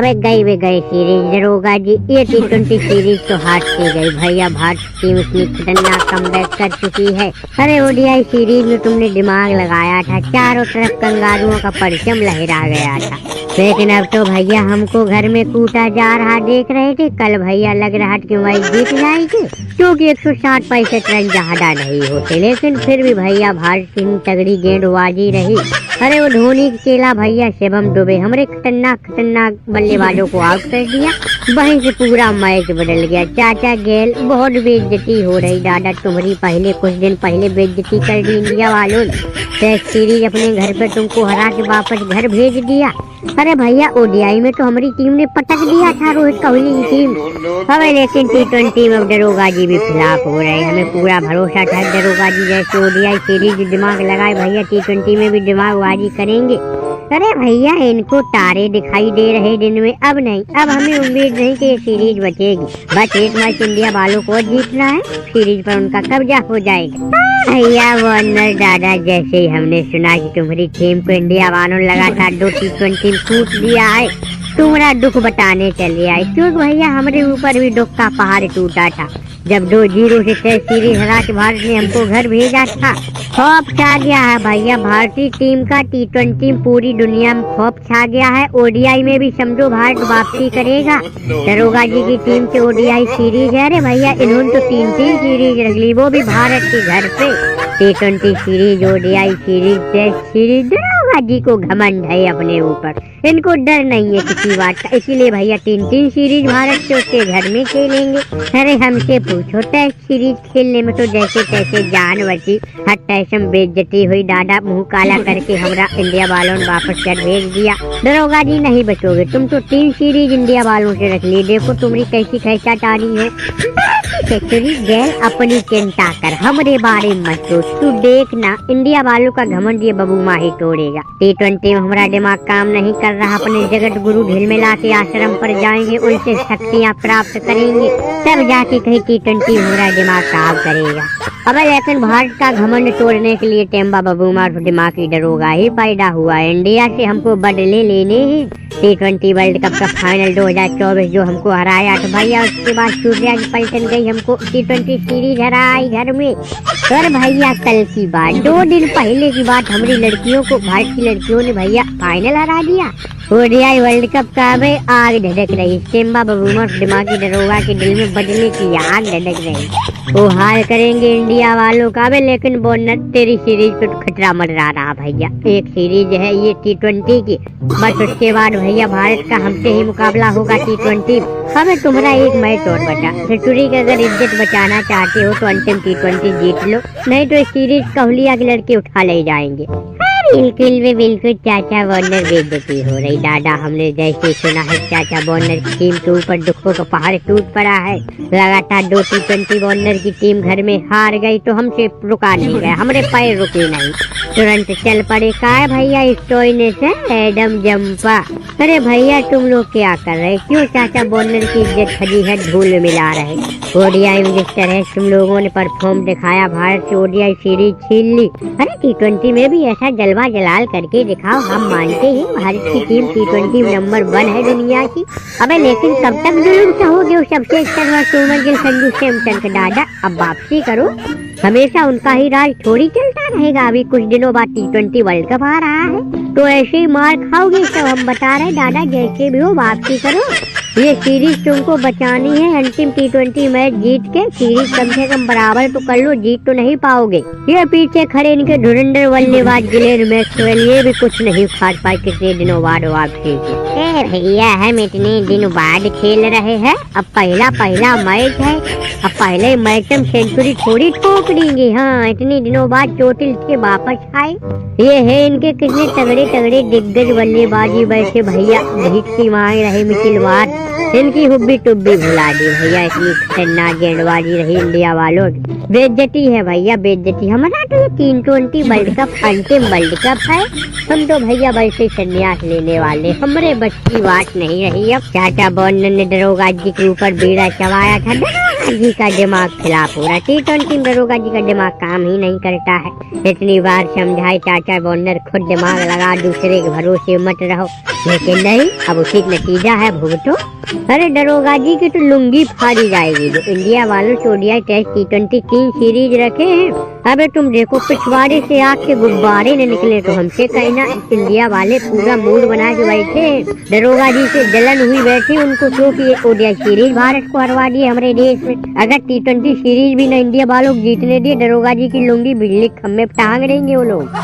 अबे गई वे गई सीरीज दरोगा जी, ये T20 सीरीज तो हार के गई भैया। भारत टीम इतनी खतरनाक कमबैक कर चुकी है। अरे ओडीआई सीरीज में तुमने दिमाग लगाया था, चारों तरफ कंगारुओं का परचम लहरा गया था, लेकिन अब तो भैया हमको घर में कूटा जा रहा देख रहे थे। कल भैया लग रहा कि वही जीत जाएगी, क्योंकि 160-65 रन ज्यादा नहीं होते, लेकिन फिर भी भैया भारत की तगड़ी गेंदबाजी रही। अरे वो धोनी के चेला भैया शिवम दुबे हमरे खतरनाक बल्लेबाजों को आउट कर दिया, वहीं से पूरा मैच बदल गया। चाचा गेल बहुत बेइज्जती हो रही दादा तुम्हारी, पहले कुछ दिन पहले बेइज्जती कर दी इंडिया वालों ने। टेस्ट सीरीज अपने घर पे तुमको हरा के वापस घर भेज दिया। अरे भैया ओडीआई में तो हमारी टीम ने पटक दिया था रोहित कोहली की टीम। हमें लेकिन T20 में दरोगा जी भी खिलाफ हो रहे, हमें पूरा भरोसा था दरोगा जी जैसे ओडीआई सीरीज दिमाग लगाए भैया T20 में भी दिमागबाजी करेंगे। अरे भैया इनको तारे दिखाई दे रहे दिन में, अब नहीं, अब हमें उम्मीद नहीं कि ये सीरीज बचेगी। बस एक मैच इंडिया वालों को जीतना है, सीरीज पर उनका कब्जा हो जाएगा। भैया वार्नर दादा जैसे ही हमने सुना कि तुम्हारी टीम को इंडिया वालों लगातार 2 T20 छूट दिया है, तुम्हारा दुख बताने चले आए, क्योंकि भैया हमारे ऊपर भी दुख का पहाड़ टूटा था जब 2-0 से टेस्ट सीरीज हरा के भारत ने हमको घर भेजा था। खौफ छा गया है भैया भारतीय टीम का, T20 पूरी दुनिया में खौफ छा गया है। ओडीआई में भी समझो भारत वापसी करेगा। दरोगा जी की टीम से ओडीआई सीरीज है। अरे भैया इन्होंने तो 3 सीरीज रख ली, वो भी भारत के घर पे। T20 series, ODI series, test series, दरोगा जी को घमंड है अपने ऊपर, इनको डर नहीं है किसी बात का, इसीलिए भैया 3 सीरीज भारत से उसके घर में खेलेंगे। अरे हमसे पूछो टेस्ट सीरीज खेलने में तो जैसे तैसे जान बची, हर टैसम बेइज्जती हुई दादा, मुंह काला करके हमारा इंडिया वालों ने वापस कर भेज दिया। दरोगा जी नहीं बचोगे, तुम तो 3 सीरीज इंडिया वालों से रख ली, देखो तुम्हारी कैसी खैंचातानी है। गैर अपनी चिंता कर, हमारे बारे में मत सोच, तू देखना इंडिया वालों का घमंड ये बबू माही तोड़ेगा। T20 में हमारा दिमाग काम नहीं कर रहा, अपने जगत गुरु ढिलमिला के आश्रम पर जाएंगे, उनसे शक्तियाँ प्राप्त करेंगे, तब जाके कहीं T20 हमारा दिमाग काम करेगा। अबे लेकिन भारत का घमंड तोड़ने के लिए टेम्बा बबूमा दिमाग की दरोगा ही पैदा हुआ है। इंडिया से हमको बदले लेने हैं। T20 वर्ल्ड कप का फाइनल 2024 जो हमको हराया तो भैया उसके बाद सूर्या की पलटन गई, हमको T20 सीरीज हराई घर में। पर भैया कल की बात, 2 दिन पहले की बात, हमारी लड़कियों को, भारत की लड़कियों ने भैया फाइनल हरा दिया। ओडीआई वर्ल्ड कप का में आग धधक रही, टेम्बा बबूमा दिमागी दरोगा के दिल में बदले की आग धधक रही। वो हार करेंगे इंडिया वालों का भी, लेकिन बोनट तेरी सीरीज पे तो खतरा मंडरा रहा भैया। एक सीरीज है ये T20 की, बस उसके बाद भैया भारत का हमसे ही मुकाबला होगा T20। हमें तुम्हारा एक मैच और बचा, सेंचुरी की अगर इज्जत बचाना चाहते हो तो अंतिम T20 जीत लो, नहीं तो सीरीज कोहलिया के लड़के उठा ले जाएंगे। बिल्कुल चाचा वार्नर बेइज्जती हो रही दादा, हमने जैसे सुना है चाचा वार्नर की टीम के ऊपर दुखों का पहाड़ टूट पड़ा है। लगातार 2 T20 वार्नर की टीम घर में हार गई तो हमसे रुका नहीं गया, हमारे पैर रुके नहीं, तुरंत चल पड़े। का है भैया स्टोरी से एडम जम्पा। अरे भैया तुम लोग क्या कर रहे, क्यों चाचा वार्नर की इज्जत खजी है धूल मिला रहे। ओडीआई में जिस तरह तुम लोगों ने परफॉर्म दिखाया, भारत से ओडीआई सीरीज छीन ली, अरे T20 में भी ऐसा जलवा जलाल करके दिखाओ। हम मानते हैं भारत की टीम T20 नंबर 1 है दुनिया की, अबे लेकिन कब तक जुलूम सहोगे उस सबसे सुमन गिल, संजू सैमसन का दादा, अब वापसी करो, हमेशा उनका ही राज थोड़ी चलता रहेगा। अभी कुछ दिनों बाद T20 वर्ल्ड कप आ रहा है तो ऐसे ही मार खाओगे, सब हम बता रहे दादा, जैसे भी हो वापसी करो। ये सीरीज तुमको बचानी है, अंतिम T20 मैच जीत के सीरीज कम से कम बराबर तो कर लो, जीत तो नहीं पाओगे। ये पीछे खड़े इनके धुरंधर बल्लेबाज ग्लेन मैक्सवेल, ये भी कुछ नहीं उखाड़ पाए कितने दिनों बाद वापसी की। भैया हम इतने दिन बाद खेल रहे हैं, अब पहला मैच है, अब पहले मैच में सेंचुरी थोड़ी ठोक देंगे। हाँ इतने दिनों बाद चोटिल के वापस आए, ये है इनके कितने तगड़े दिग्गज बल्लेबाजी। वैसे भैया भीख मांग रहे मिचिल वाट, इनकी हुब्बी टुब्बी भुला दी भैया, इतनी खतरनाक गेंदबाजी रही इंडिया वालों। बेइज्जती है भैया बेइज्जती, हमारा तो ये T20 वर्ल्ड कप अंतिम वर्ल्ड कप है, हम तो भैया वैसे संन्यास लेने वाले, हमारे बस की बात नहीं रही। अब चाचा वार्नर ने दरोगा जी के ऊपर बीड़ा चबाया था, दरोगा जी का दिमाग खिलाफ हो रहा। T20 दरोगा जी का दिमाग काम ही नहीं करता है, इतनी बार समझाए चाचा वार्नर, खुद दिमाग लगा, दूसरे के भरोसे मत रहो। लेकिन नहीं, अब उचित नतीजा है भुगतो। अरे दरोगा जी की तो लुंगी फाड़ी जाएगी जो इंडिया वालों से ओडीआई टेस्ट T20 3 सीरीज रखे हैं। अबे तुम देखो पिछवाड़े से आग के गुब्बारे न निकले तो हमसे कहीं ना। इंडिया वाले पूरा मूड बना के बैठे, दरोगा जी से जलन हुई बैठी उनको तो कि ओडीआई सीरीज भारत को हरवा दी हमारे देश में। अगर T20 सीरीज भी न इंडिया वालों को जीतने दिए, दरोगा जी की लुंगी बिजली खम्भे पे टांग देंगे वो लोग।